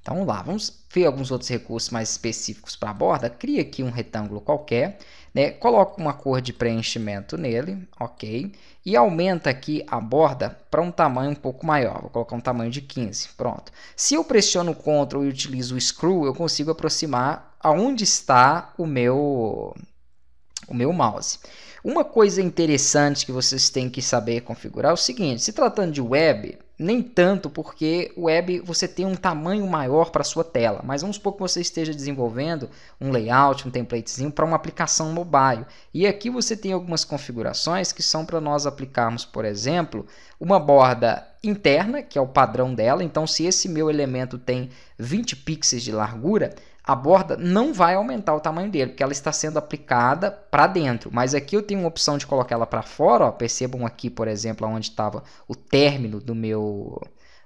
Então vamos lá, vamos ver alguns outros recursos mais específicos para a borda. Cria aqui um retângulo qualquer, né? Coloca uma cor de preenchimento nele, ok? E aumenta aqui a borda para um tamanho um pouco maior. Vou colocar um tamanho de 15, pronto. Se eu pressiono o Ctrl e utilizo o Screw, eu consigo aproximar aonde está o meu mouse. Uma coisa interessante que vocês têm que saber configurar é o seguinte: se tratando de web, nem tanto, porque web você tem um tamanho maior para sua tela, mas vamos supor que você esteja desenvolvendo um layout, um templatezinho para uma aplicação mobile. E aqui você tem algumas configurações que são para nós aplicarmos, por exemplo, uma borda interna, que é o padrão dela. Então, se esse meu elemento tem 20 pixels de largura, a borda não vai aumentar o tamanho dele, porque ela está sendo aplicada para dentro. Mas aqui eu tenho uma opção de colocar ela para fora. Ó. Percebam aqui, por exemplo, onde estava o término do meu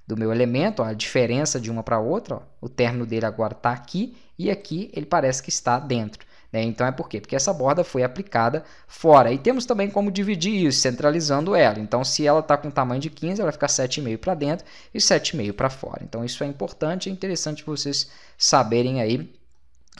elemento, ó, a diferença de uma para outra. Ó. O término dele agora está aqui e aqui ele parece que está dentro. Né? Então é por quê? Porque essa borda foi aplicada fora. E temos também como dividir isso, centralizando ela. Então, se ela está com tamanho de 15, ela vai ficar 7,5 para dentro e 7,5 para fora. Então, isso é importante, é interessante vocês saberem aí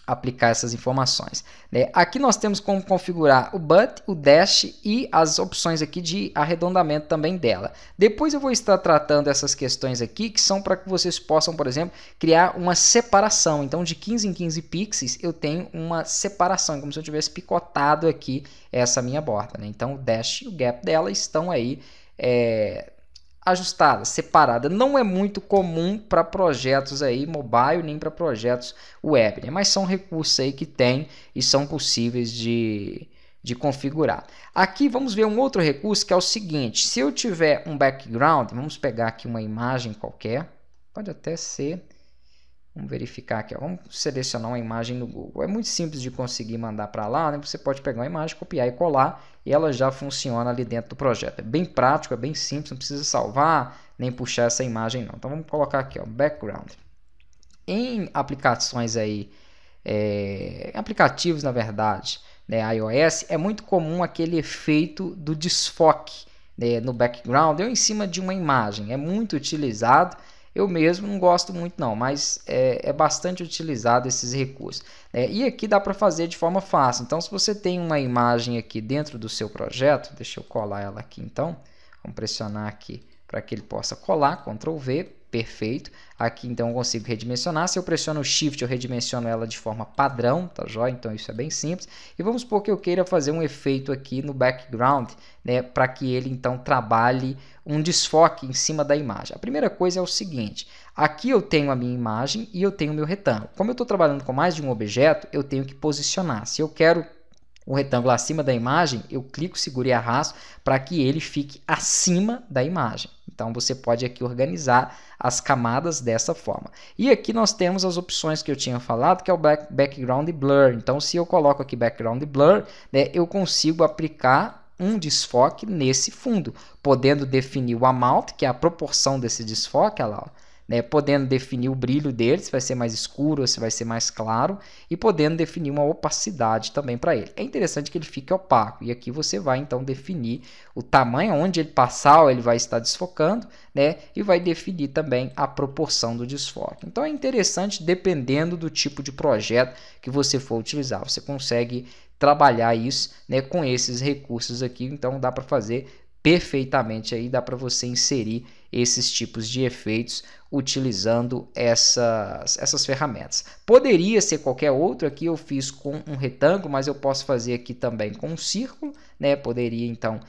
aplicar essas informações. Né? Aqui nós temos como configurar o but, o dash e as opções aqui de arredondamento também dela. Depois eu vou estar tratando essas questões aqui, que são para que vocês possam, por exemplo, criar uma separação. Então, de 15 em 15 pixels, eu tenho uma separação, como se eu tivesse picotado aqui essa minha borda. Né? Então, o dash e o gap dela estão aí ajustada, separada. Não é muito comum para projetos aí mobile, nem para projetos web, né? Mas são recursos aí que tem e são possíveis de configurar. Aqui vamos ver um outro recurso que é o seguinte: se eu tiver um background, vamos pegar aqui uma imagem qualquer, pode até ser, vamos verificar aqui, ó. Vamos selecionar uma imagem no Google. É muito simples de conseguir mandar para lá, né? Você pode pegar uma imagem, copiar e colar e ela já funciona ali dentro do projeto. É bem prático, é bem simples, não precisa salvar nem puxar essa imagem não. Então vamos colocar aqui, ó, background. Em aplicações aí, aplicativos na verdade, né, iOS, é muito comum aquele efeito do desfoque, né, no background ou em cima de uma imagem. É muito utilizado. Eu mesmo não gosto muito não, mas é bastante utilizado esses recursos. E aqui dá para fazer de forma fácil. Então, se você tem uma imagem aqui dentro do seu projeto, deixa eu colar ela aqui então. Vamos pressionar aqui para que ele possa colar, Ctrl V, perfeito. Aqui então eu consigo redimensionar. Se eu pressiono o Shift, eu redimensiono ela de forma padrão, tá joia? Então isso é bem simples. E vamos supor que eu queira fazer um efeito aqui no background, né, para que ele então trabalhe um desfoque em cima da imagem. A primeira coisa é o seguinte: aqui eu tenho a minha imagem e eu tenho o meu retângulo. Como eu estou trabalhando com mais de um objeto, eu tenho que posicionar. Se eu quero o retângulo acima da imagem, eu clico, seguro e arrasto para que ele fique acima da imagem. Então você pode aqui organizar as camadas dessa forma. E aqui nós temos as opções que eu tinha falado, que é o background blur. Então se eu coloco aqui background blur, né, eu consigo aplicar um desfoque nesse fundo, podendo definir o amount, que é a proporção desse desfoque, olha lá, ó, né, podendo definir o brilho dele, se vai ser mais escuro ou se vai ser mais claro, e podendo definir uma opacidade também para ele. É interessante que ele fique opaco, e aqui você vai então definir o tamanho onde ele passar, ele vai estar desfocando, né, e vai definir também a proporção do desfoque. Então é interessante, dependendo do tipo de projeto que você for utilizar, você consegue trabalhar isso, né, com esses recursos aqui. Então dá para fazer perfeitamente aí, dá para você inserir esses tipos de efeitos utilizando essas ferramentas. Poderia ser qualquer outro, aqui eu fiz com um retângulo, mas eu posso fazer aqui também com um círculo, né? Poderia então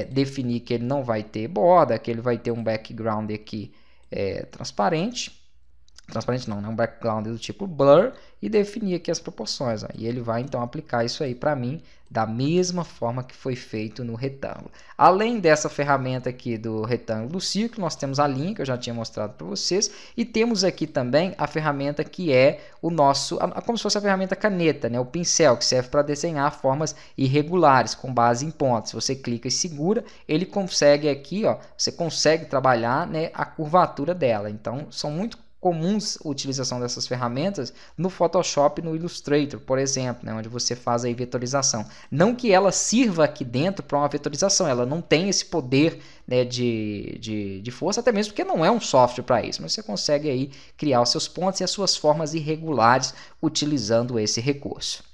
definir que ele não vai ter borda, que ele vai ter um background aqui transparente não, um background do tipo blur, e definir aqui as proporções, ó. E ele vai então aplicar isso aí para mim da mesma forma que foi feito no retângulo. Além dessa ferramenta aqui do retângulo do círculo, nós temos a linha que eu já tinha mostrado para vocês, e temos aqui também a ferramenta que é o nosso, como se fosse a ferramenta caneta, né? O pincel, que serve para desenhar formas irregulares com base em pontos. Você clica e segura, ele consegue aqui, ó, você consegue trabalhar, né, a curvatura dela. Então são muito comuns a utilização dessas ferramentas no Photoshop e no Illustrator, por exemplo, né, onde você faz a vetorização. Não que ela sirva aqui dentro para uma vetorização, ela não tem esse poder, né, de força, até mesmo porque não é um software para isso, mas você consegue aí criar os seus pontos e as suas formas irregulares utilizando esse recurso.